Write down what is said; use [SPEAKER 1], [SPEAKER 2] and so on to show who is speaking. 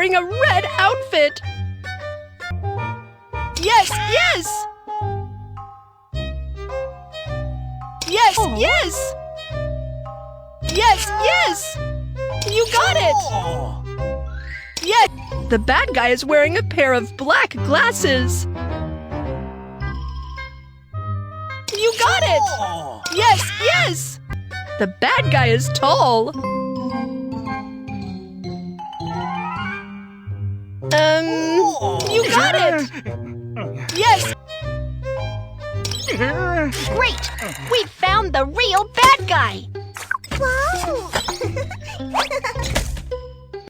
[SPEAKER 1] wearing a red outfit! Yes, yes! Yes, yes! Yes, yes! You got it! Yes! The bad guy is wearing a pair of black glasses! You got it! Yes, yes! The bad guy is tall! You got it! Yes!
[SPEAKER 2] Great! We found the real bad guy!
[SPEAKER 3] Wow!